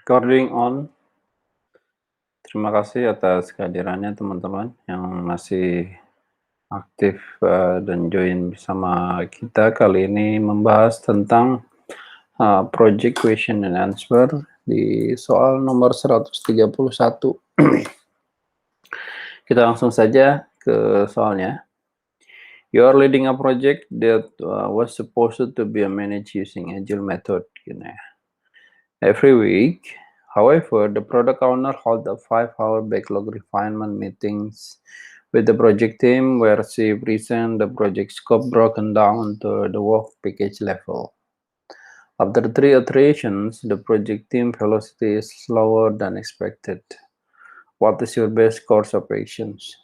Recording on. Terima kasih atas kehadirannya teman-teman yang masih aktif dan join bersama kita. Kali ini membahas tentang project question and answer di soal nomor 131. Kita langsung saja ke soalnya. You are leading a project that was supposed to be managed using agile method. Every week, however, the product owner held a 5-hour backlog refinement meetings with the project team where she present the project scope broken down to the work package level. After 3 iterations, the project team velocity is slower than expected. What is your best course of actions?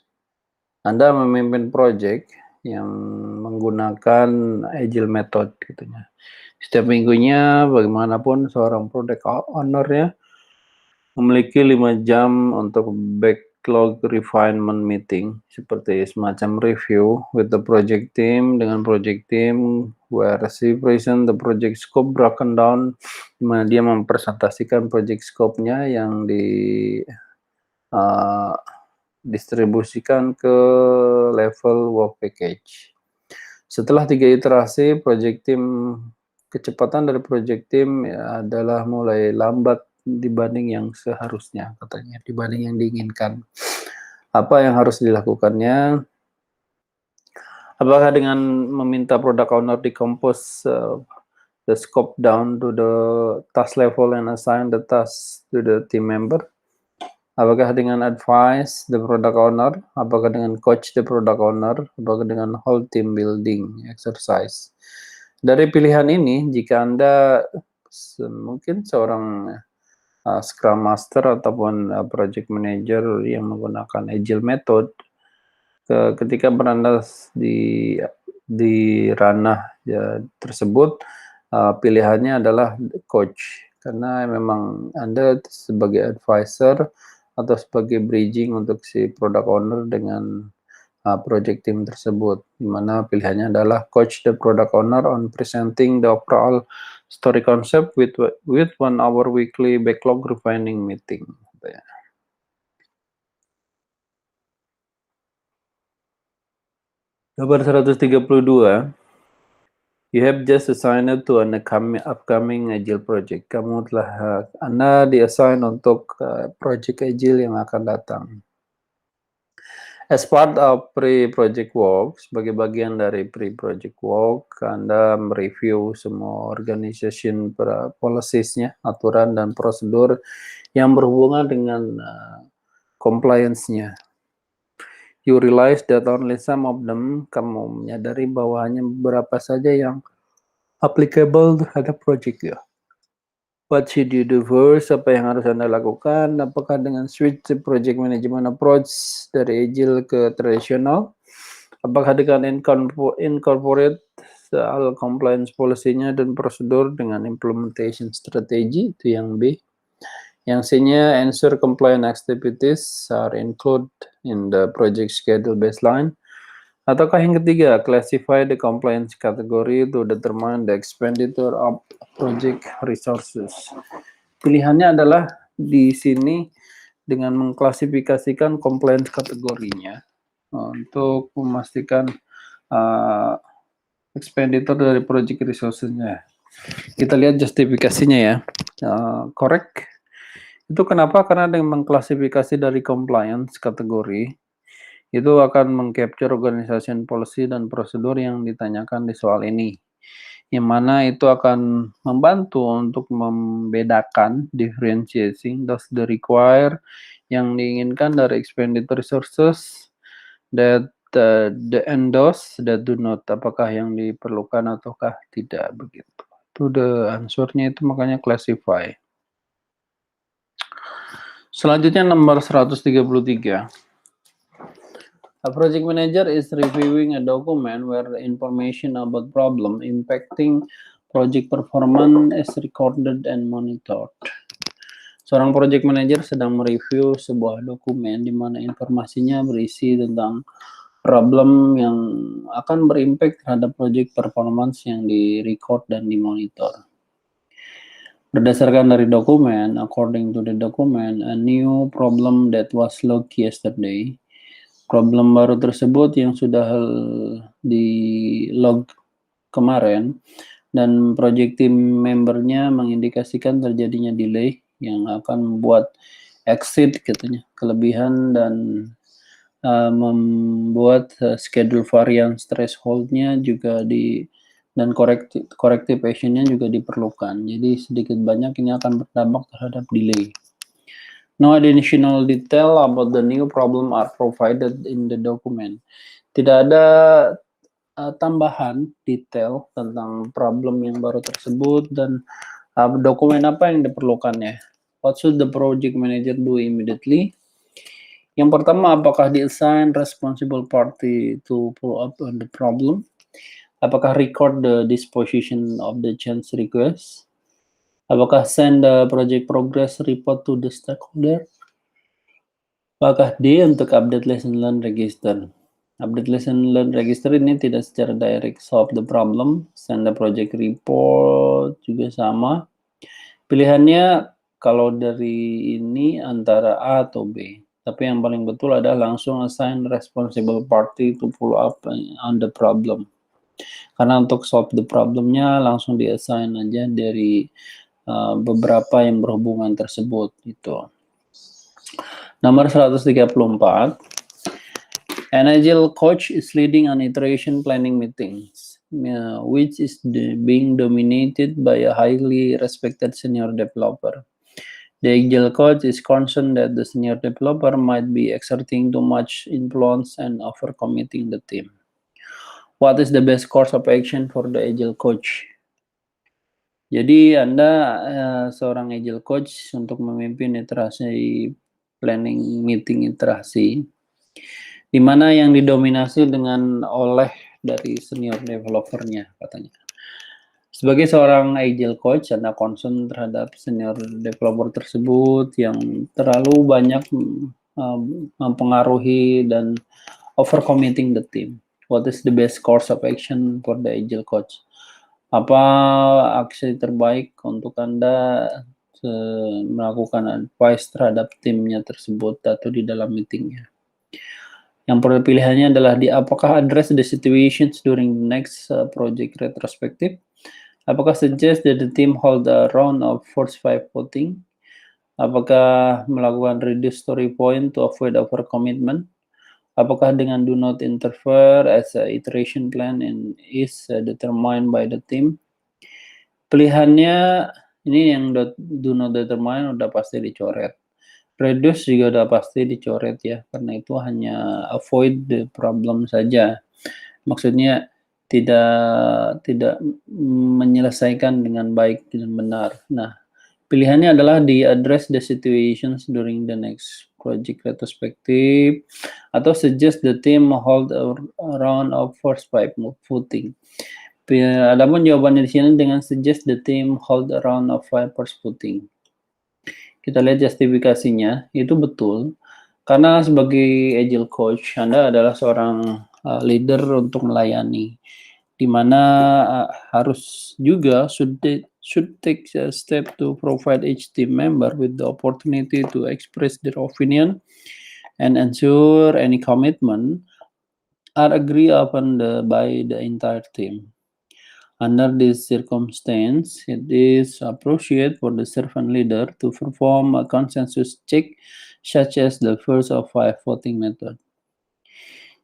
Anda memimpin project yang menggunakan agile method gitu ya. Setiap minggunya bagaimanapun seorang product owner-nya memiliki 5 jam untuk backlog refinement meeting, seperti semacam review with the project team, dengan project team where she present the project scope broken down, di mana dia mempresentasikan project scope-nya yang distribusikan ke level work package. Setelah 3 iterasi, kecepatan dari project team adalah mulai lambat dibanding yang seharusnya, katanya, dibanding yang diinginkan. Apa yang harus dilakukannya? Apakah dengan meminta product owner decompose the scope down to the task level and assign the task to the team member? Apakah dengan advise the product owner? Apakah dengan coach the product owner? Apakah dengan whole team building exercise? Dari pilihan ini, jika Anda mungkin seorang Scrum Master ataupun Project Manager yang menggunakan Agile Method, ketika berada di ranah tersebut, pilihannya adalah coach, karena memang Anda sebagai advisor atau sebagai bridging untuk si product owner dengan project team tersebut, di mana pilihannya adalah coach the product owner on presenting the overall story concept with 1 hour weekly backlog refining meeting. Gambar 132. You have just assigned to an upcoming Agile project. Anda di-assign untuk project Agile yang akan datang. As part of pre-project work, sebagai bagian dari pre-project work, Anda mereview semua organization policies-nya, aturan dan prosedur yang berhubungan dengan compliance-nya. You realize that only some of them, kamu menyadari bahwa hanya beberapa saja yang applicable terhadap project ya. What should you do first? Apa yang harus Anda lakukan? Apakah dengan switch project management approach dari agile ke tradisional? Apakah dengan incorporate soal compliance policy-nya dan prosedur dengan implementation strategy? Itu yang B. Yang C-nya, ensure compliant activities are included in the project schedule baseline. Ataukah yang ketiga, classify the compliance category to determine the expenditure of project resources. Pilihannya adalah di sini dengan mengklasifikasikan compliance kategorinya untuk memastikan expenditure dari project resources-nya. Kita lihat justifikasinya ya. Correct. Itu kenapa? Karena dengan mengklasifikasi dari compliance kategori, itu akan mengcapture organization policy dan prosedur yang ditanyakan di soal ini, yang mana itu akan membantu untuk membedakan differentiating those the require yang diinginkan dari expenditure resources that the endorse that do not, apakah yang diperlukan ataukah tidak, begitu. Itu the answer-nya, itu makanya classify. Selanjutnya nomor 133. A project manager is reviewing a document where the information about problem impacting project performance is recorded and monitored. Seorang project manager sedang mereview sebuah dokumen di mana informasinya berisi tentang problem yang akan berimpact terhadap project performance yang di-record dan dimonitor. Berdasarkan dari dokumen, according to the document, a new problem that was logged yesterday. Problem baru tersebut yang sudah di log kemarin dan project team membernya mengindikasikan terjadinya delay yang akan membuat exceed katanya kelebihan dan membuat schedule variance threshold-nya juga dan corrective action-nya juga diperlukan. Jadi sedikit banyak ini akan berdampak terhadap delay. No additional detail about the new problem are provided in the document. Tidak ada tambahan detail tentang problem yang baru tersebut dan dokumen apa yang diperlukannya. What should the project manager do immediately? Yang pertama, apakah di-assign responsible party to follow up on the problem? Apakah record the disposition of the change request? Apakah send the project progress report to the stakeholder? Apakah D untuk update lesson learned register? Update lesson learned register ini tidak secara direct solve the problem. Send the project report juga sama. Pilihannya kalau dari ini antara A atau B. Tapi yang paling betul adalah langsung assign responsible party to follow up on the problem. Karena untuk solve the problemnya langsung di-assign aja dari beberapa yang berhubungan tersebut gitu. Nomor 134. An agile coach is leading an iteration planning meetings, which is being dominated by a highly respected senior developer. The agile coach is concerned that the senior developer might be exerting too much influence and overcommitting the team. What is the best course of action for the agile coach? Jadi Anda seorang agile coach untuk memimpin iterasi planning meeting iterasi, di mana yang didominasi oleh dari senior developernya katanya. Sebagai seorang agile coach, Anda concern terhadap senior developer tersebut yang terlalu banyak mempengaruhi dan overcommitting the team. What is the best course of action for the agile coach? Apa aksi terbaik untuk Anda melakukan advice terhadap timnya tersebut atau di dalam meetingnya? Yang pilihannya adalah apakah address the situations during the next project retrospective? Apakah suggest that the team hold a round of first 5 voting? Apakah melakukan reduce story point to avoid overcommitment? Apakah dengan do not interfere as a iteration plan and is determined by the team? Pilihannya ini yang do not determine udah pasti dicoret. Reduce juga udah pasti dicoret ya, karena itu hanya avoid the problem saja. Maksudnya tidak menyelesaikan dengan baik dan benar. Nah, pilihannya adalah di address the situations during the next project retrospective atau suggest the team hold a round of first 5 voting. Adapun jawabannya di sini dengan suggest the team hold a round of 5 first voting. Kita lihat justifikasinya, itu betul. Karena sebagai agile coach, Anda adalah seorang leader untuk melayani, di mana harus juga should take a step to provide each team member with the opportunity to express their opinion and ensure any commitment are agreed upon by the entire team. Under this circumstance, it is appropriate for the servant leader to perform a consensus check, such as the first of 5 voting method.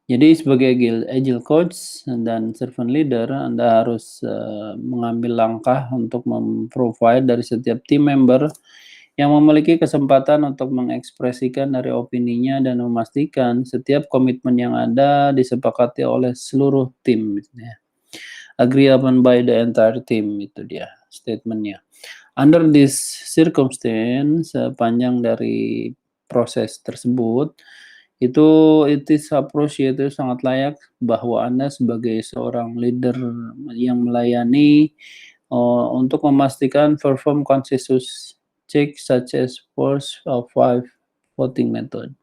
Jadi sebagai agile coach dan servant leader, Anda harus mengambil langkah untuk memprovide dari setiap team member yang memiliki kesempatan untuk mengekspresikan dari opininya dan memastikan setiap komitmen yang ada disepakati oleh seluruh tim. Agree upon by the entire team, itu dia statementnya. Under this circumstance, sepanjang dari proses tersebut, itu it is appropriate, itu sangat layak bahwa Anda sebagai seorang leader yang melayani untuk memastikan perform consensus check such as first of 5 voting method,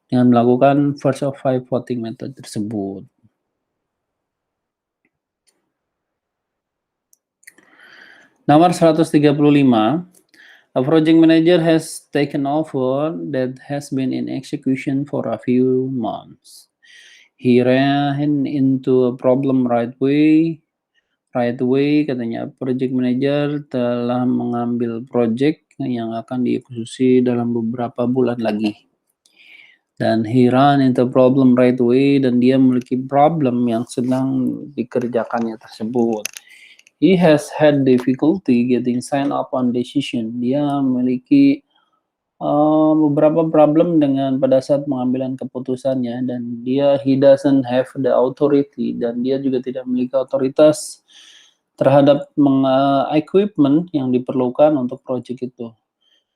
dengan melakukan first of 5 voting method tersebut. Nomor 135. A project manager has taken over that has been in execution for a few months. He ran into a problem right away, katanya project manager telah mengambil project yang akan dieksekusi dalam beberapa bulan lagi. Dan he ran into problem right away, dan dia memiliki problem yang sedang dikerjakannya tersebut. He has had difficulty getting sign up on decision. Dia memiliki beberapa problem dengan pada saat pengambilan keputusannya, dan he doesn't have the authority, dan dia juga tidak memiliki otoritas terhadap equipment yang diperlukan untuk project itu,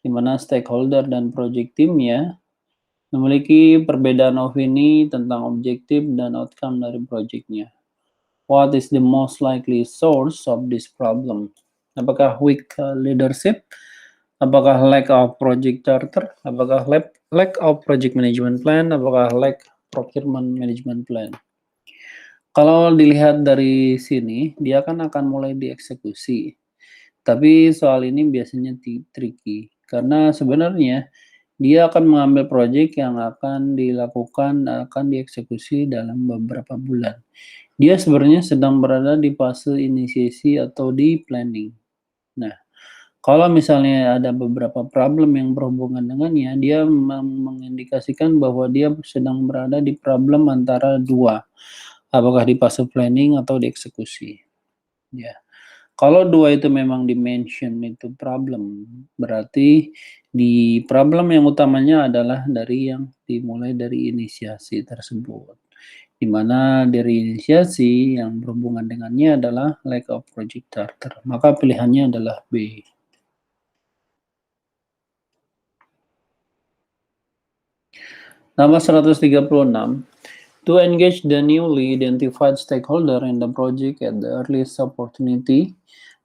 di mana stakeholder dan project teamnya memiliki perbedaan opini tentang objektif dan outcome dari projectnya. What is the most likely source of this problem? Apakah weak leadership? Apakah lack of project charter? Apakah lack of project management plan? Apakah lack procurement management plan? Kalau dilihat dari sini, dia akan mulai dieksekusi. Tapi soal ini biasanya tricky, karena sebenarnya dia akan mengambil proyek yang akan dieksekusi dalam beberapa bulan. Dia sebenarnya sedang berada di fase inisiasi atau di planning. Nah, kalau misalnya ada beberapa problem yang berhubungan dengannya, dia mengindikasikan bahwa dia sedang berada di problem antara dua, apakah di fase planning atau dieksekusi. Ya. Kalau dua itu memang dimention itu problem, berarti di problem yang utamanya adalah dimulai dari inisiasi tersebut. Di mana dari inisiasi yang berhubungan dengannya adalah lack of project charter. Maka pilihannya adalah B. Nomor 136. To engage the newly identified stakeholder in the project at the earliest opportunity,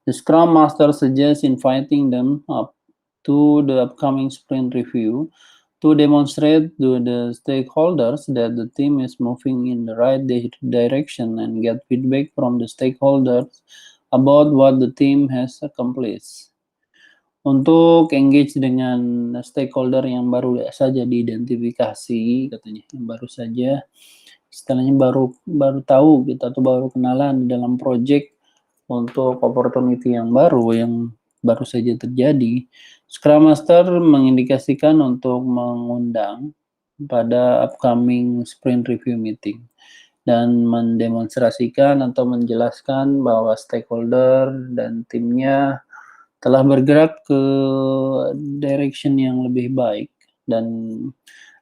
the Scrum Master suggests inviting them up to the upcoming sprint review to demonstrate to the stakeholders that the team is moving in the right direction and get feedback from the stakeholders about what the team has accomplished. Untuk engage dengan stakeholder yang baru saja diidentifikasi, katanya, yang baru saja istilahnya baru tahu gitu atau baru kenalan dalam project untuk opportunity yang baru saja terjadi, Scrum Master mengindikasikan untuk mengundang pada upcoming sprint review meeting dan mendemonstrasikan atau menjelaskan bahwa stakeholder dan timnya telah bergerak ke direction yang lebih baik dan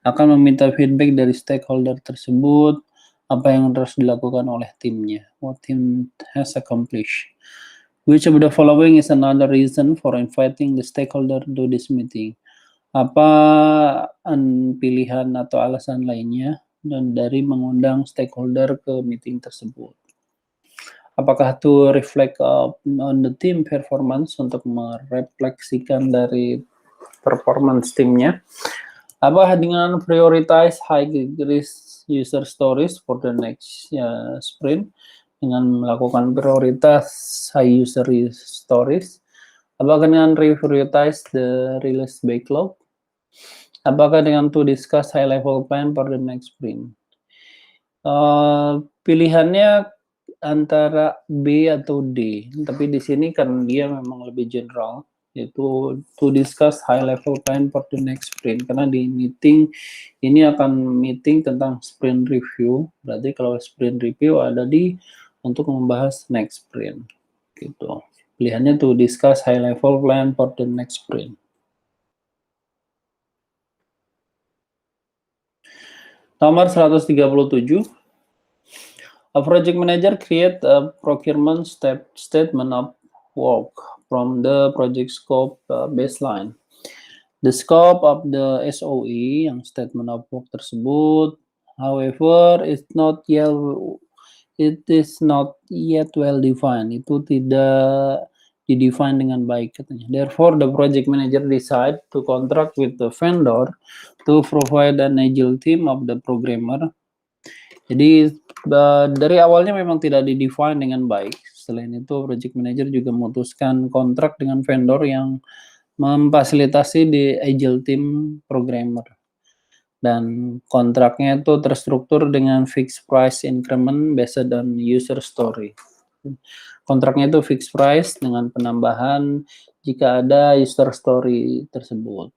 akan meminta feedback dari stakeholder tersebut apa yang harus dilakukan oleh timnya, what team has accomplished. Which of the following is another reason for inviting the stakeholder to this meeting? Apa pilihan atau alasan lainnya dan dari mengundang stakeholder ke meeting tersebut? Apakah to reflect on the team performance, untuk merefleksikan dari performance timnya? Apa dengan prioritize high risk user stories for the next sprint, dengan melakukan prioritas high user stories? Apakah dengan prioritize the release backlog? Apakah dengan to discuss high level plan for the next sprint? Pilihannya antara B atau D, tapi di sini kan dia memang lebih general, yaitu to discuss high level plan for the next sprint, karena di meeting ini akan meeting tentang sprint review, berarti kalau sprint review ada untuk membahas next sprint gitu. Pilihannya to discuss high level plan for the next sprint. Nomor 137. A project manager create a procurement statement of work from the project scope baseline. The scope of the SOE, yang statement of work tersebut, however, it is not yet well defined. Itu tidak didefine dengan baik, katanya. Therefore, the project manager decide to contract with the vendor to provide an agile team of the programmer. Jadi dari awalnya memang tidak didefine dengan baik Selain itu, project manager juga memutuskan kontrak dengan vendor yang memfasilitasi di Agile Team Programmer. Dan kontraknya itu terstruktur dengan fixed price increment based on user story. Kontraknya itu fixed price dengan penambahan jika ada user story tersebut.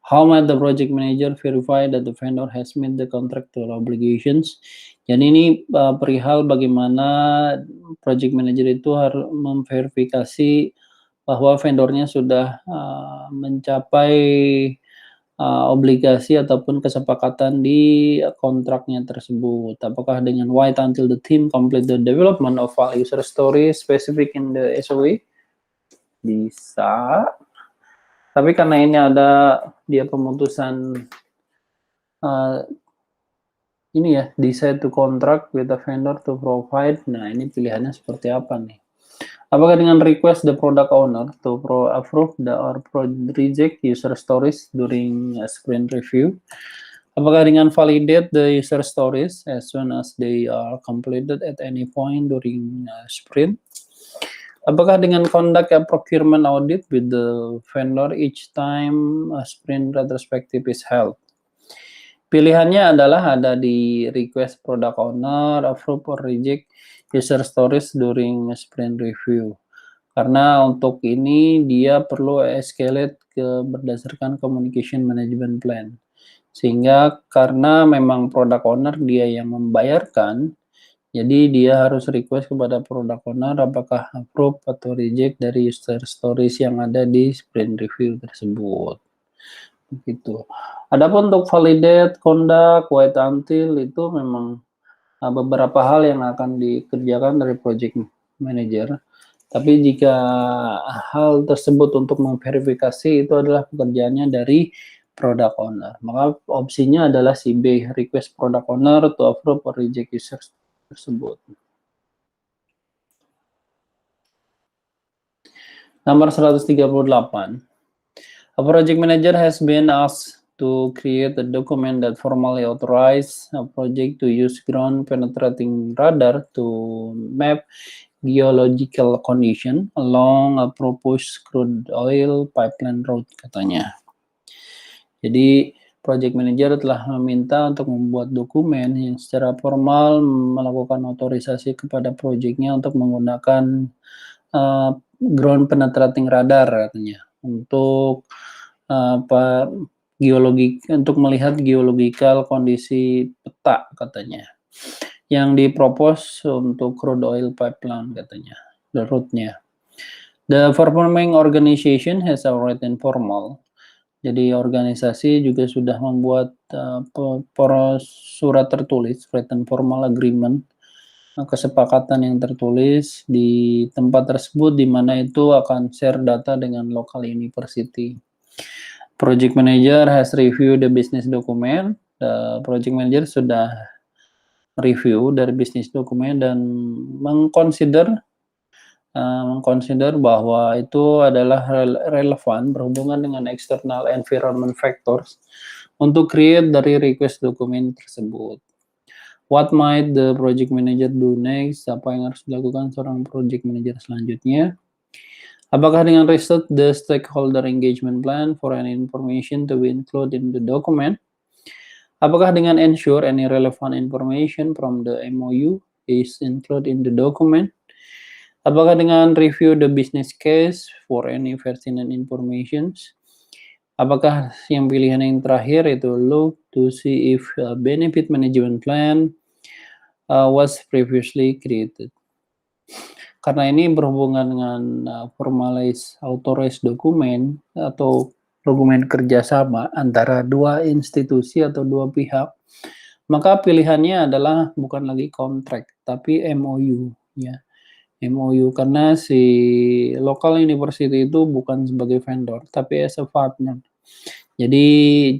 How might the project manager verify that the vendor has met the contractual obligations? Jadi ini perihal bagaimana project manager itu harus memverifikasi bahwa vendornya sudah mencapai obligasi ataupun kesepakatan di kontraknya tersebut. Apakah dengan wait until the team complete the development of all user story specific in the SOW? Bisa. Tapi karena ini ada dia pemutusan ini ya, decide to contract with the vendor to provide. Nah, ini pilihannya seperti apa nih? Apakah dengan request the product owner to approve or reject user stories during sprint review? Apakah dengan validate the user stories as soon as they are completed at any point during sprint? Apakah dengan conduct a procurement audit with the vendor each time a sprint retrospective is held? Pilihannya adalah ada di request product owner, approve or reject user stories during sprint review. Karena untuk ini dia perlu escalate berdasarkan communication management plan. Sehingga karena memang product owner dia yang membayarkan, jadi dia harus request kepada product owner apakah approve atau reject dari user stories yang ada di sprint review tersebut. Begitu. Adapun untuk validate, conduct, wait until itu memang beberapa hal yang akan dikerjakan dari project manager. Tapi jika hal tersebut untuk memverifikasi itu adalah pekerjaannya dari product owner. Maka opsinya adalah si B, request product owner to approve or reject users tersebut. Nomor 138. A project manager has been asked to create a document that formally authorizes a project to use ground penetrating radar to map geological condition along a proposed crude oil pipeline route, katanya. Jadi project manager telah meminta untuk membuat dokumen yang secara formal melakukan otorisasi kepada proyeknya untuk menggunakan ground penetrating radar, katanya, untuk geologi, untuk melihat geological kondisi peta, katanya, yang dipropos untuk crude oil pipeline, katanya, the route-nya. The performing organization has a written formal. Jadi organisasi juga sudah membuat surat tertulis, written formal agreement, kesepakatan yang tertulis di tempat tersebut di mana itu akan share data dengan local university. Project manager has reviewed the business document. The project manager sudah review dari business document dan mengconsider bahwa itu adalah relevan berhubungan dengan external environment factors untuk create dari request dokumen tersebut. What might the project manager do next? Apa yang harus dilakukan seorang project manager selanjutnya? Apakah dengan research the stakeholder engagement plan for any information to be included in the document? Apakah dengan ensure any relevant information from the MOU is included in the document? Apakah dengan review the business case for any pertinent information? Apakah yang pilihan yang terakhir itu look to see if a benefit management plan was previously created? Karena ini berhubungan dengan formalize authorized dokumen atau dokumen kerjasama antara dua institusi atau dua pihak, maka pilihannya adalah bukan lagi kontrak tapi MOU, ya. MOU karena si local university itu bukan sebagai vendor tapi as a partner. Jadi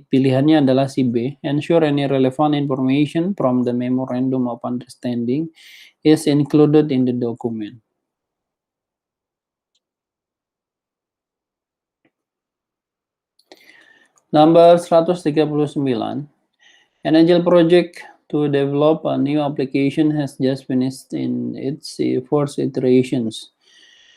pilihannya adalah si B, ensure any relevant information from the memorandum of understanding is included in the document. Number 139. An Agile project to develop a new application has just finished in its first iterations.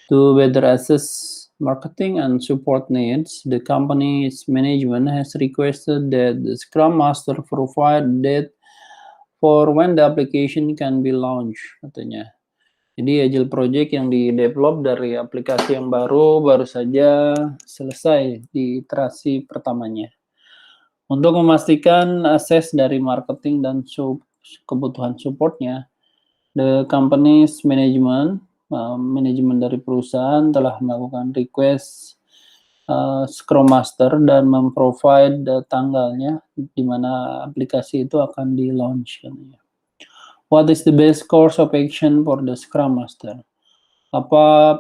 To better assess marketing and support needs, the company's management has requested that the Scrum Master provide date for when the application can be launched, katanya. Jadi Agile Project yang di-develop dari aplikasi yang baru saja selesai di iterasi pertamanya. Untuk memastikan akses dari marketing dan kebutuhan supportnya, the company's management, manajemen dari perusahaan telah melakukan request Scrum Master dan memprovide tanggalnya di mana aplikasi itu akan di-launch. What is the best course of action for the Scrum Master? Apa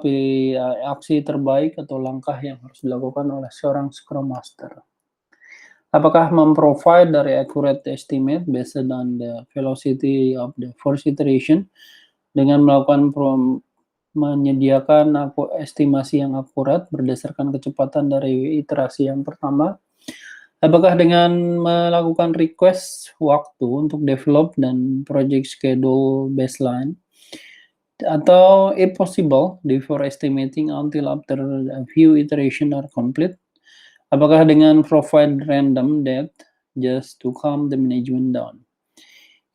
aksi terbaik atau langkah yang harus dilakukan oleh seorang Scrum Master? Apakah memprovide dari accurate estimate based on the velocity of the first iteration dengan melakukan menyediakan estimasi yang akurat berdasarkan kecepatan dari iterasi yang pertama? Apakah dengan melakukan request waktu untuk develop dan project schedule baseline? Atau if possible, before estimating until after a few iteration are complete? Apakah dengan provide random date just to calm the management down?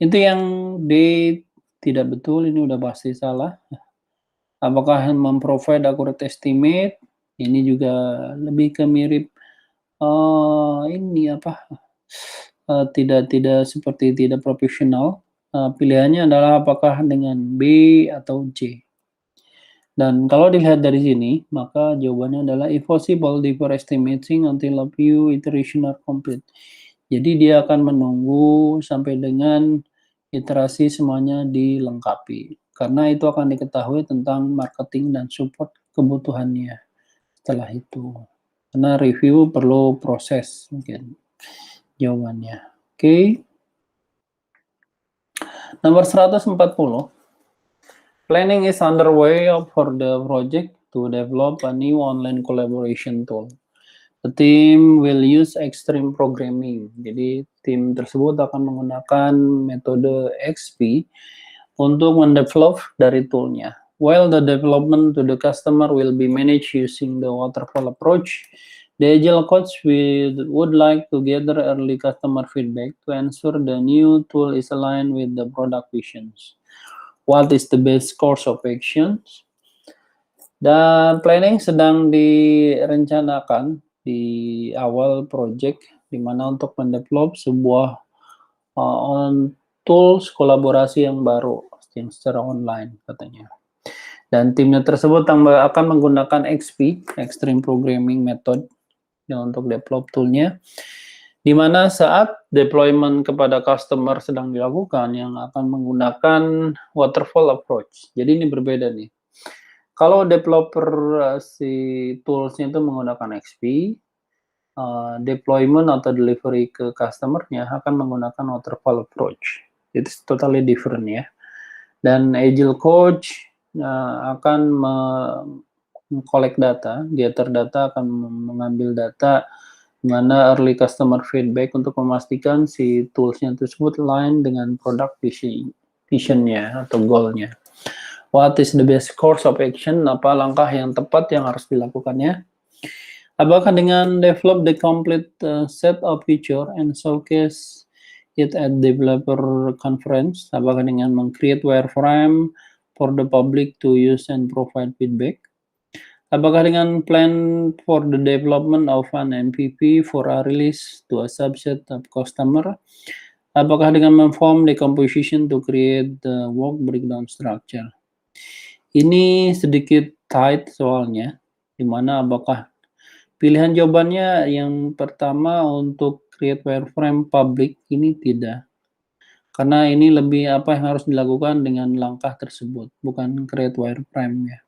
Itu yang D tidak betul, ini udah pasti salah. Apakah memprovide accurate estimate? Ini juga lebih ke mirip tidak seperti tidak profesional. Pilihannya adalah apakah dengan B atau C. Dan kalau dilihat dari sini, maka jawabannya adalah if possible before estimating until a few iteration are complete. Jadi dia akan menunggu sampai dengan iterasi semuanya dilengkapi. Karena itu akan diketahui tentang marketing dan support kebutuhannya setelah itu. Karena review perlu proses mungkin jawabannya. Oke. Nomor 140. Planning is underway for the project to develop a new online collaboration tool. The team will use extreme programming. Jadi tim tersebut akan menggunakan metode XP untuk mendevelop dari toolnya. While the development to the customer will be managed using the waterfall approach, the Agile coach would like to gather early customer feedback to ensure the new tool is aligned with the product visions. What is the best course of action? Dan planning sedang direncanakan di awal project, di mana untuk mendevelop sebuah tools kolaborasi yang baru, yang secara online katanya. Dan timnya tersebut akan menggunakan XP, Extreme Programming Method, untuk develop toolnya, di mana saat deployment kepada customer sedang dilakukan yang akan menggunakan waterfall approach. Jadi ini berbeda nih. Kalau developer si toolsnya itu menggunakan XP, deployment atau delivery ke customer-nya akan menggunakan waterfall approach. It's totally different ya. Dan Agile Coach akan collect data, gather data, akan mengambil data di mana early customer feedback untuk memastikan si toolsnya tersebut align dengan product vision-nya atau goal-nya. What is the best course of action? Apa langkah yang tepat yang harus dilakukannya? Apakah dengan develop the complete set of feature and showcase it at developer conference? Apakah dengan meng-create wireframe for the public to use and provide feedback? Apakah dengan plan for the development of an MVP for a release to a subset of customer? Apakah dengan memform the composition to create the work breakdown structure? Ini sedikit tight soalnya, di mana apakah pilihan jawabannya yang pertama untuk create wireframe public ini tidak. Karena ini lebih apa yang harus dilakukan dengan langkah tersebut, bukan create wireframe ya.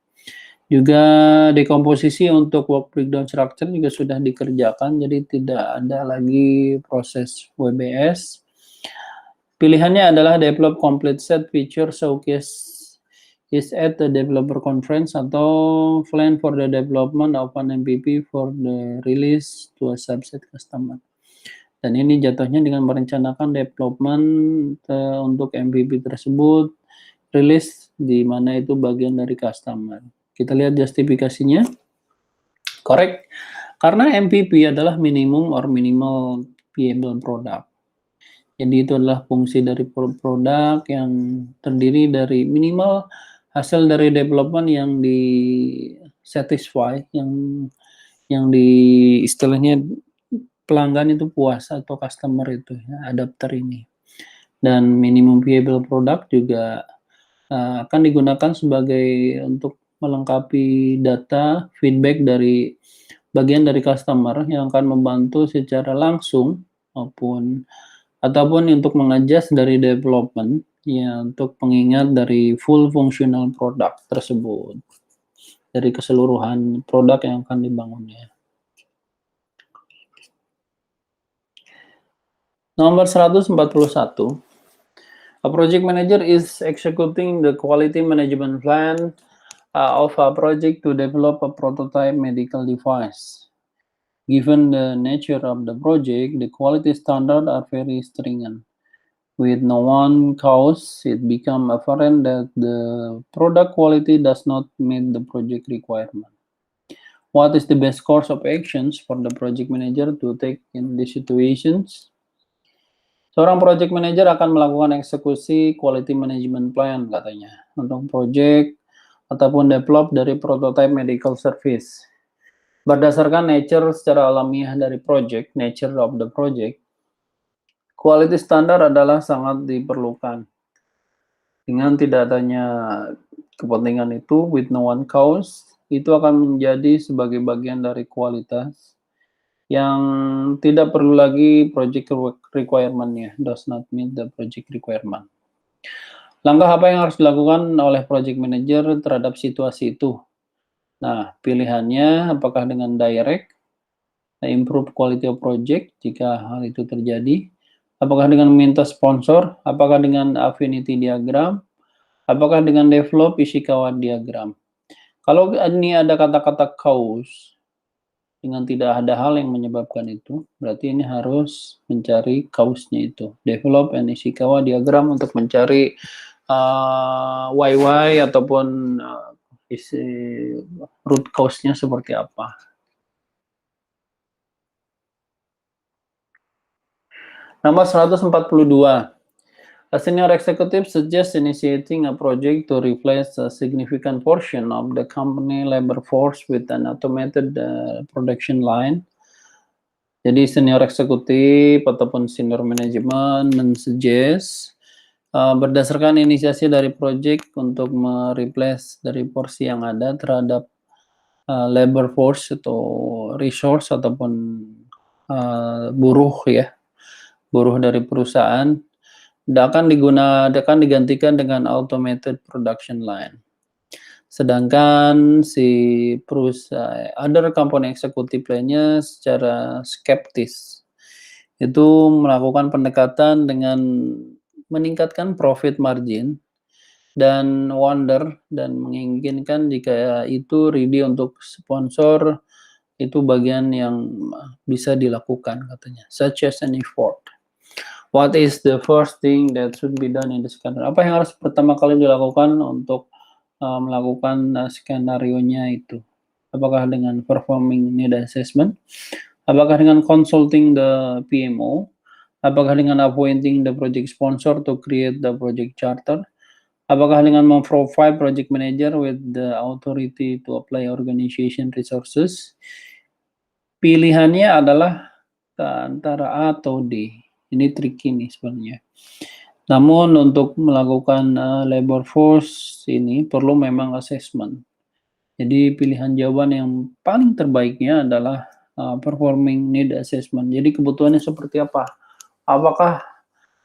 Juga dekomposisi untuk work breakdown structure juga sudah dikerjakan, jadi tidak ada lagi proses WBS. Pilihannya adalah develop complete set feature showcase is at the developer conference atau plan for the development of an MVP for the release to a subset customer. Dan ini jatuhnya dengan merencanakan development untuk MVP tersebut, rilis di mana itu bagian dari customer. Kita lihat justifikasinya. Correct. Karena MVP adalah minimum or minimal viable product. Jadi itu adalah fungsi dari produk yang terdiri dari minimal hasil dari development yang di satisfy, yang di istilahnya pelanggan itu puas atau customer itu ya, adapter ini. Dan minimum viable product juga akan digunakan sebagai untuk melengkapi data feedback dari bagian dari customer yang akan membantu secara langsung ataupun untuk mengadjust dari development ya untuk pengingat dari full functional product tersebut, dari keseluruhan produk yang akan dibangunnya. Nomor 141, a project manager is executing the quality management plan of a project to develop a prototype medical device. Given the nature of the project, the quality standards are very stringent. With no one cause, it becomes apparent that the product quality does not meet the project requirement. What is the best course of actions for the project manager to take in these situations? Seorang project manager akan melakukan eksekusi quality management plan katanya untuk project ataupun develop dari prototype medical service. Berdasarkan nature secara alamiah dari project, nature of the project, quality standard adalah sangat diperlukan. Dengan tidak adanya kepentingan itu, with no one cause, itu akan menjadi sebagai bagian dari kualitas yang tidak perlu lagi project requirement-nya, does not meet the project requirement. Langkah apa yang harus dilakukan oleh project manager terhadap situasi itu? Nah, pilihannya apakah dengan direct, improve quality of project jika hal itu terjadi, apakah dengan meminta sponsor, apakah dengan affinity diagram, apakah dengan develop Ishikawa diagram. Kalau ini ada kata-kata cause, dengan tidak ada hal yang menyebabkan itu, berarti ini harus mencari cause-nya itu. Develop and Ishikawa diagram untuk mencari why ataupun root cause-nya seperti apa. Nomor 142. A senior executive suggests initiating a project to replace a significant portion of the company labor force with an automated production line. Jadi senior eksekutif ataupun senior manajemen mensuggest berdasarkan inisiasi dari project untuk mereplace dari porsi yang ada terhadap labor force atau resource ataupun buruh ya, buruh dari perusahaan akan digantikan dengan automated production line. Sedangkan si perusahaan other company executive lainnya secara skeptis itu melakukan pendekatan dengan meningkatkan profit margin dan wonder dan menginginkan jika itu ready untuk sponsor itu bagian yang bisa dilakukan katanya, such as an effort. What is the first thing that should be done in the scenario? Apa yang harus pertama kali dilakukan untuk melakukan skenario-nya itu? Apakah dengan performing need assessment? Apakah dengan consulting the PMO? Apakah dengan appointing the project sponsor to create the project charter? Apakah dengan memprovide project manager with the authority to apply organization resources? Pilihannya adalah antara A atau D. Ini tricky nih sebenarnya. Namun untuk melakukan labor force ini perlu memang assessment. Jadi pilihan jawaban yang paling terbaiknya adalah performing need assessment. Jadi kebutuhannya seperti apa? Apakah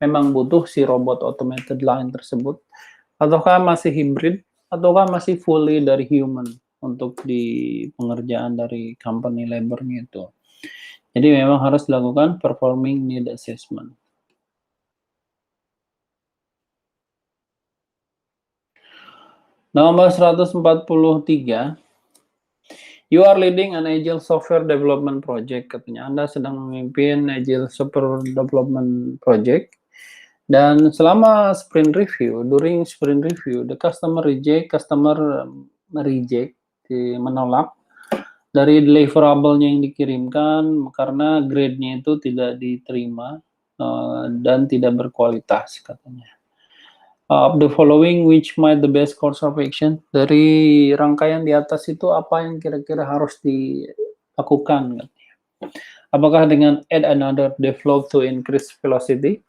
memang butuh si robot automated line tersebut? Ataukah masih hybrid? Ataukah masih fully dari human untuk di pengerjaan dari company labor-nya itu? Jadi memang harus dilakukan performing need assessment. Nomor 143. You are leading an agile software development project, katanya. Anda sedang memimpin agile software development project. Dan selama sprint review, during sprint review, the customer reject, menolak dari deliverable-nya yang dikirimkan karena grade-nya itu tidak diterima dan tidak berkualitas, katanya. Of the following, which might the best course of action? Dari rangkaian di atas itu apa yang kira-kira harus dilakukan? Apakah dengan add another develop to increase velocity?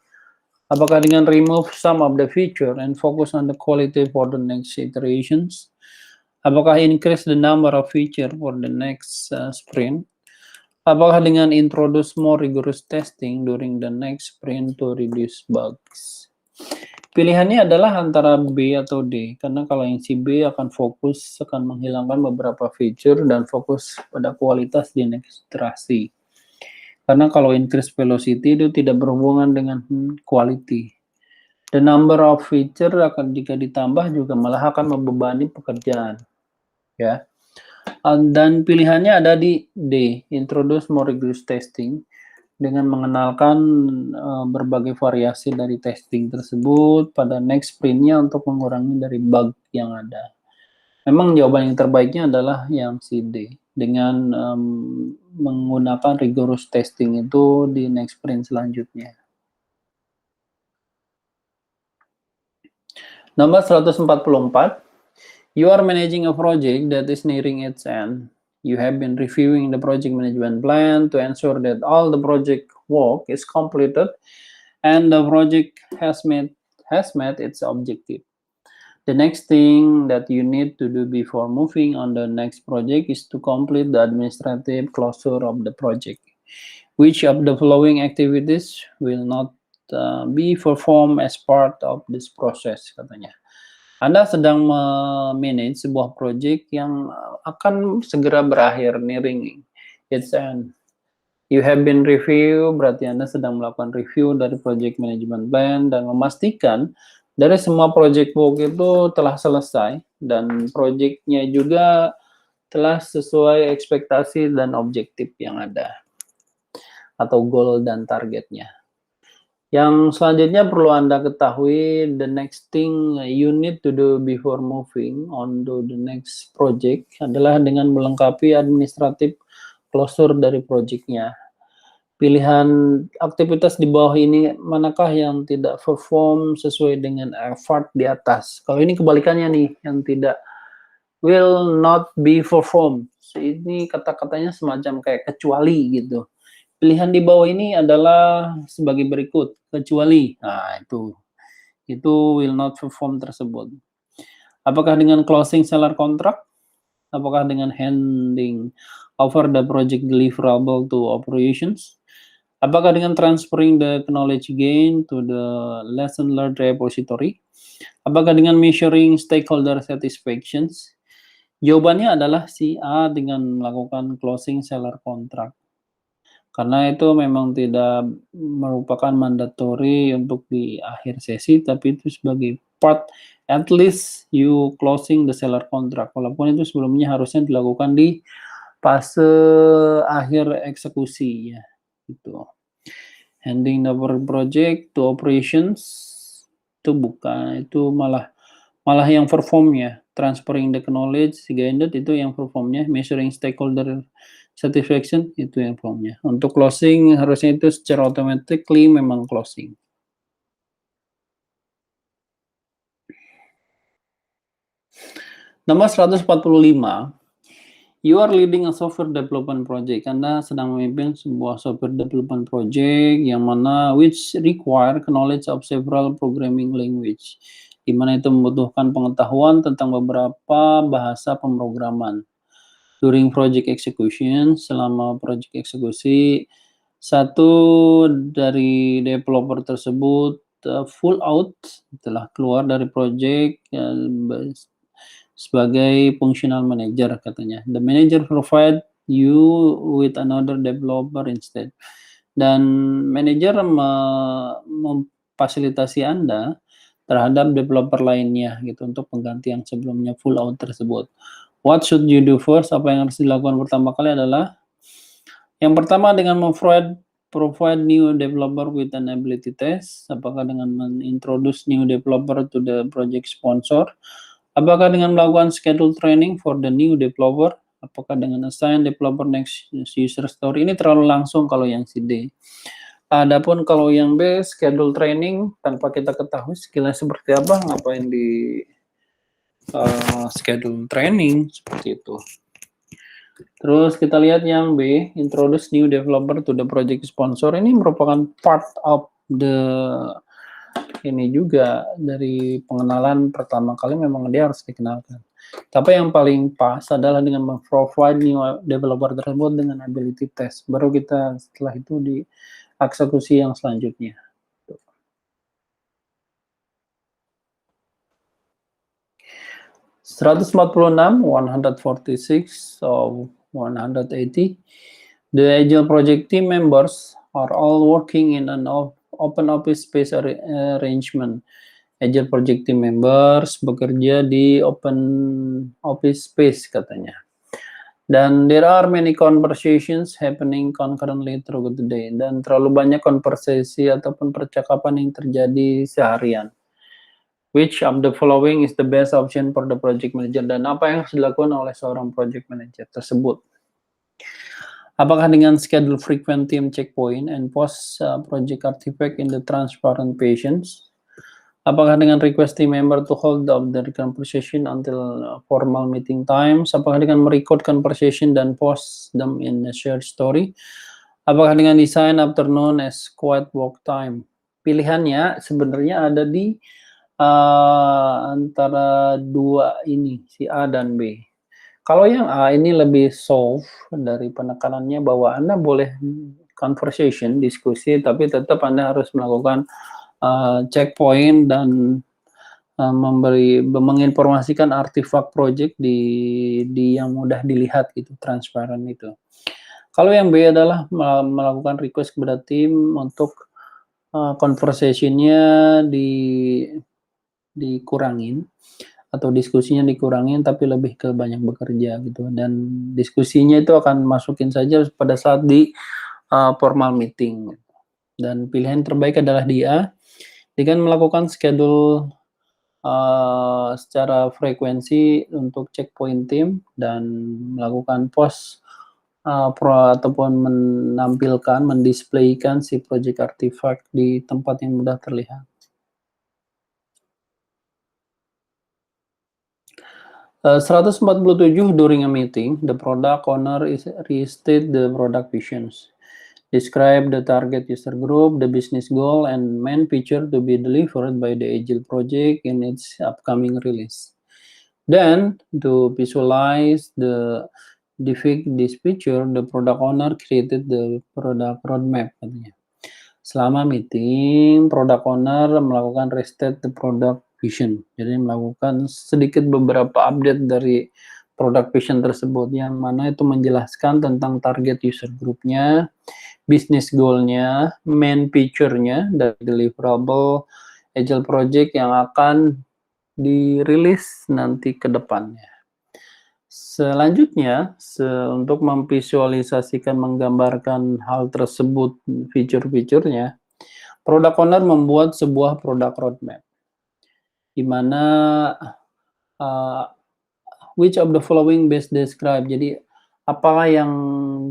Apakah dengan remove some of the feature and focus on the quality for the next iterations? Apakah increase the number of feature for the next sprint? Apakah dengan introduce more rigorous testing during the next sprint to reduce bugs? Pilihannya adalah antara B atau D, karena kalau yang si B akan menghilangkan beberapa feature dan fokus pada kualitas di next iterasi. Karena kalau increase velocity itu tidak berhubungan dengan quality. The number of feature akan jika ditambah juga malah akan membebani pekerjaan. Ya. Dan pilihannya ada di D, introduce more rigorous testing, dengan mengenalkan berbagai variasi dari testing tersebut pada next sprint-nya untuk mengurangi dari bug yang ada. Memang jawaban yang terbaiknya adalah yang C, D, dengan menggunakan rigorous testing itu di next sprint selanjutnya. Nomor 144, you are managing a project that is nearing its end. You have been reviewing the project management plan to ensure that all the project work is completed and the project has met its objective. The next thing that you need to do before moving on the next project is to complete the administrative closure of the project. Which of the following activities will not be performed as part of this process, katanya. Anda sedang manage sebuah project yang akan segera berakhir, nearing its end. You have been review, berarti Anda sedang melakukan review dari project management plan dan memastikan dari semua project work itu telah selesai dan projectnya juga telah sesuai ekspektasi dan objektif yang ada atau goal dan targetnya. Yang selanjutnya perlu Anda ketahui, the next thing you need to do before moving on to the next project adalah dengan melengkapi administratif closure dari projectnya. Pilihan aktivitas di bawah ini manakah yang tidak perform sesuai dengan effort di atas? Kalau ini kebalikannya nih, yang tidak will not be performed. Ini kata-katanya semacam kayak kecuali gitu. Pilihan di bawah ini adalah sebagai berikut, kecuali. Nah, itu will not perform tersebut. Apakah dengan closing seller contract? Apakah dengan handing over the project deliverable to operations? Apakah dengan transferring the knowledge gain to the lesson learned repository? Apakah dengan measuring stakeholder satisfactions? Jawabannya adalah si A, dengan melakukan closing seller contract. Karena itu memang tidak merupakan mandatory untuk di akhir sesi, tapi itu sebagai part, at least you closing the seller contract. Walaupun itu sebelumnya harusnya dilakukan di fase akhir eksekusi ya. Gitu. Handing over project to operations itu bukan, itu malah yang performnya. Transferring the knowledge gained itu yang performnya. Measuring stakeholder satisfaction itu yang formnya. Untuk closing harusnya itu secara automatically memang closing. Nomor 145, you are leading a software development project. Anda sedang memimpin sebuah software development project yang mana which require knowledge of several programming language, di mana itu membutuhkan pengetahuan tentang beberapa bahasa pemrograman. During project execution, selama project eksekusi, satu dari developer tersebut full out, telah keluar dari project sebagai functional manager, katanya. The manager provide you with another developer instead. Dan manager memfasilitasi Anda terhadap developer lainnya gitu untuk pengganti yang sebelumnya full out tersebut. What should you do first? Apa yang harus dilakukan pertama kali adalah yang pertama dengan provide new developer with an ability test. Apakah dengan introduce new developer to the project sponsor? Apakah dengan melakukan schedule training for the new developer? Apakah dengan assign developer next user story? Ini terlalu langsung kalau yang si D. Adapun kalau yang B, schedule training tanpa kita ketahui skillnya seperti apa, ngapain di schedule training seperti itu. Terus kita lihat yang B, introduce new developer to the project sponsor. Ini merupakan part of the ini juga dari pengenalan pertama kali, memang dia harus dikenalkan. Tapi yang paling pas adalah dengan memprovide new developer tersebut dengan ability test. Baru kita setelah itu di eksekusi yang selanjutnya. 146, 146, so 180. The Agile project team members are all working in an open office space arrangement. Agile project team members bekerja di open office space katanya. Dan there are many conversations happening concurrently throughout the day. Dan terlalu banyak konversasi ataupun percakapan yang terjadi seharian. Which of the following is the best option for the project manager? Dan apa yang harus dilakukan oleh seorang project manager tersebut? Apakah dengan schedule frequent team checkpoint and post project artifact in the transparent patients? Apakah dengan request team member to hold up the conversation until formal meeting times? Apakah dengan merecord conversation dan post them in a shared story? Apakah dengan design afternoon as quiet work time? Pilihannya sebenarnya ada di antara dua ini, si A dan B. Kalau yang A ini lebih soft dari penekanannya bahwa Anda boleh conversation, diskusi, tapi tetap Anda harus melakukan checkpoint dan menginformasikan artifak project di yang mudah dilihat gitu, transparan itu. Kalau yang B adalah melakukan request kepada tim untuk conversation-nya dikurangin atau diskusinya dikurangin tapi lebih ke banyak bekerja gitu, dan diskusinya itu akan masukin saja pada saat di formal meeting. Dan pilihan terbaik adalah di A, dengan melakukan schedule secara frekuensi untuk checkpoint tim dan melakukan post ataupun menampilkan, mendisplaykan si project artifact di tempat yang mudah terlihat. 147, during a meeting, the product owner restate the product visions. Describe the target user group, the business goal, and main feature to be delivered by the Agile project in its upcoming release. Then, to visualize this feature, the product owner created the product roadmap. Selama meeting, product owner melakukan restate the product vision. Jadi melakukan sedikit beberapa update dari product vision tersebut, yang mana itu menjelaskan tentang target user group-nya, business goal-nya, main feature-nya, dan deliverable Agile project yang akan dirilis nanti ke depannya. Selanjutnya, untuk memvisualisasikan, menggambarkan hal tersebut, feature-feature-nya, product owner membuat sebuah product roadmap, di mana which of the following best describe. Jadi, apakah yang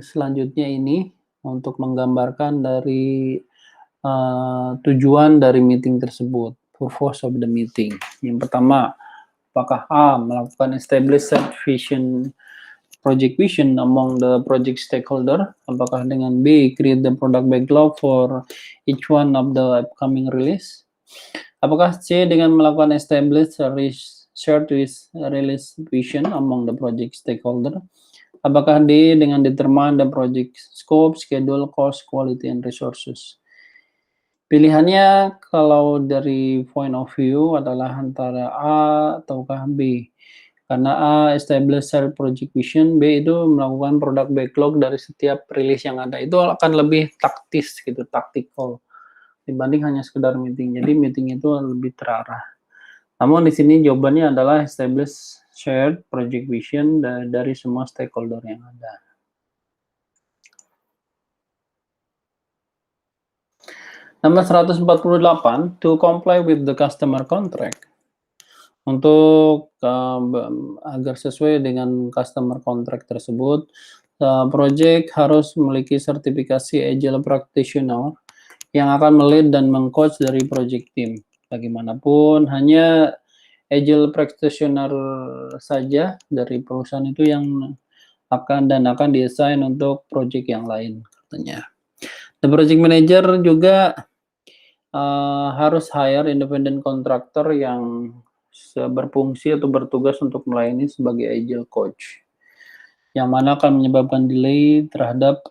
selanjutnya ini untuk menggambarkan dari tujuan dari meeting tersebut, purpose of the meeting. Yang pertama, apakah A, melakukan establish set vision, project vision among the project stakeholder? Apakah dengan B, create the product backlog for each one of the upcoming release? Apakah C, dengan melakukan establish shared release vision among the project stakeholder? Apakah D, dengan determine the project scope, schedule, cost, quality, and resources? Pilihannya kalau dari point of view adalah antara A ataukah B. Karena A, establish shared project vision, B itu melakukan product backlog dari setiap rilis yang ada. Itu akan lebih taktis gitu, tactical, dibanding hanya sekedar meeting. Jadi meeting itu lebih terarah. Namun di sini jawabannya adalah establish shared project vision dari semua stakeholder yang ada. Nomor 148, to comply with the customer contract. Untuk agar sesuai dengan customer contract tersebut, project harus memiliki sertifikasi Agile Practitioner yang akan melid dan mengcoach dari project team. Bagaimanapun, hanya Agile Practitioner saja dari perusahaan itu yang akan diassign untuk project yang lain, katanya. The project manager juga harus hire independent contractor yang berfungsi atau bertugas untuk melayani sebagai agile coach, yang mana akan menyebabkan delay terhadap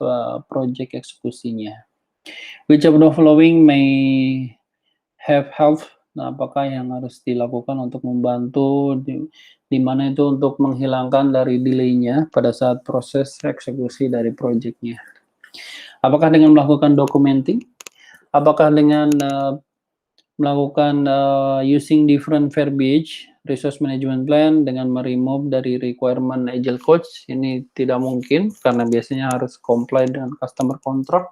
project eksekusinya. Which of the following may have helped? Nah, apakah yang harus dilakukan untuk membantu di mana itu untuk menghilangkan dari delay-nya pada saat proses eksekusi dari project-nya? Apakah dengan melakukan documenting? Apakah dengan melakukan using different verbiage, resource management plan dengan meremove dari requirement agile coach? Ini tidak mungkin karena biasanya harus comply dengan customer contract.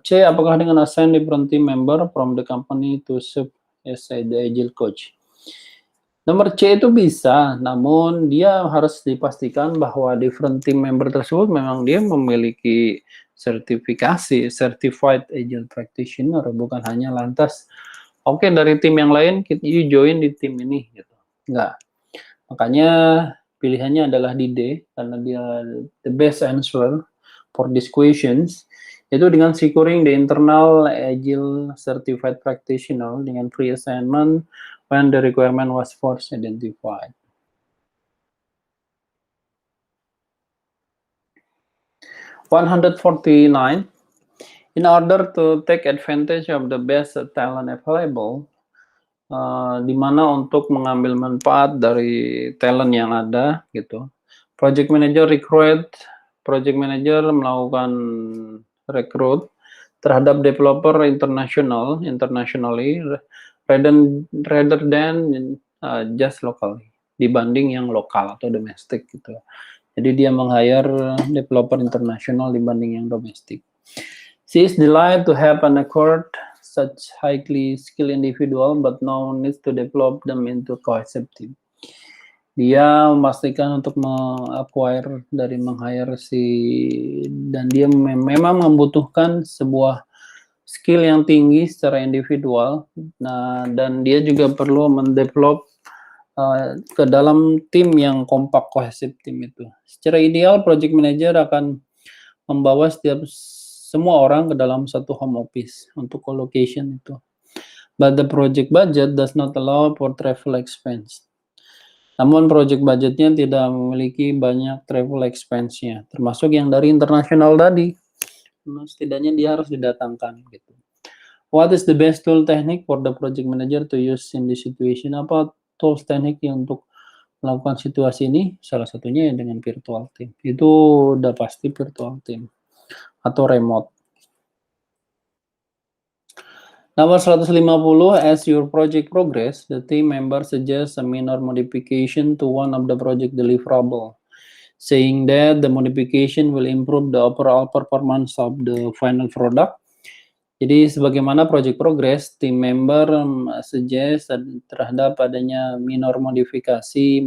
C, apakah dengan assign different team member from the company to serve as the agile coach? Nomor C itu bisa, namun dia harus dipastikan bahwa different team member tersebut memang dia memiliki sertifikasi, certified agile practitioner, bukan hanya lantas, oke, dari tim yang lain, you join di tim ini, gitu. Enggak. Makanya pilihannya adalah di D, karena dia the best answer for these questions, yaitu dengan securing the internal agile certified practitioner dengan free assignment when the requirement was first identified. (149) In order to take advantage of the best talent available, di mana untuk mengambil manfaat dari talent yang ada, gitu. Project manager melakukan rekrut terhadap developer internationally rather than just locally, dibanding yang lokal atau domestik, gitu. Jadi dia meng-hire developer internasional dibanding yang domestik. She is delighted to have an acquired such highly skilled individual, but now needs to develop them into cohesive team. Dia memastikan untuk meng-acquire dari meng-hire dan dia memang membutuhkan sebuah skill yang tinggi secara individual. Nah, dan dia juga perlu mendevelop ke dalam tim yang kompak, cohesive team itu. Secara ideal, project manager akan membawa semua orang ke dalam satu home office untuk co-location itu. But the project budget does not allow for travel expense. Namun project budgetnya tidak memiliki banyak travel expense-nya, termasuk yang dari internasional tadi. Setidaknya dia harus didatangkan gitu. What is the best tool technique for the project manager to use in this situation? Apa tools teknik yang untuk melakukan situasi ini? Salah satunya dengan virtual team. Itu udah pasti virtual team atau remote. Nomor 150, as your project progress, the team member suggests a minor modification to one of the project deliverable, saying that the modification will improve the overall performance of the final product. Jadi sebagaimana project progress, team member suggest terhadap adanya minor modifikasi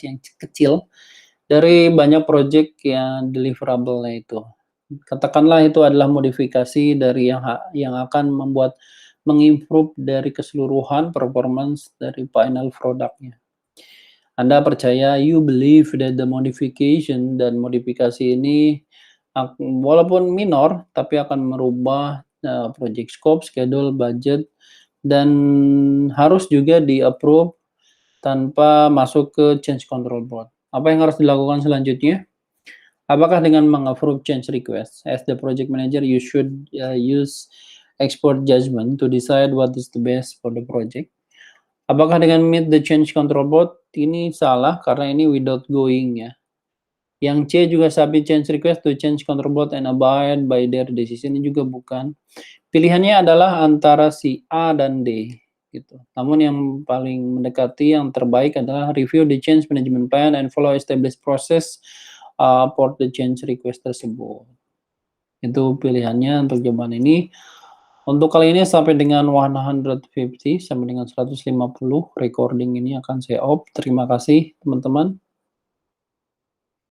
yang kecil dari banyak project yang deliverable itu. Katakanlah itu adalah modifikasi dari yang akan mengimprove dari keseluruhan performance dari final produknya. Anda percaya, you believe that the modification dan modifikasi ini walaupun minor tapi akan merubah project scope, schedule, budget, dan harus juga di-approve tanpa masuk ke change control board. Apa yang harus dilakukan selanjutnya? Apakah dengan meng-approve change request? As the project manager, you should use expert judgment to decide what is the best for the project. Apakah dengan meet the change control board? Ini salah karena ini without going ya. Yang C juga submit change request to change control board and abide by their decision, ini juga bukan. Pilihannya adalah antara si A dan D. gitu. Namun yang paling mendekati yang terbaik adalah review the change management plan and follow established process for the change request tersebut. Itu pilihannya untuk jawaban ini. Untuk kali ini sampai dengan 150 sampai dengan 150 recording ini akan saya off. Terima kasih teman-teman.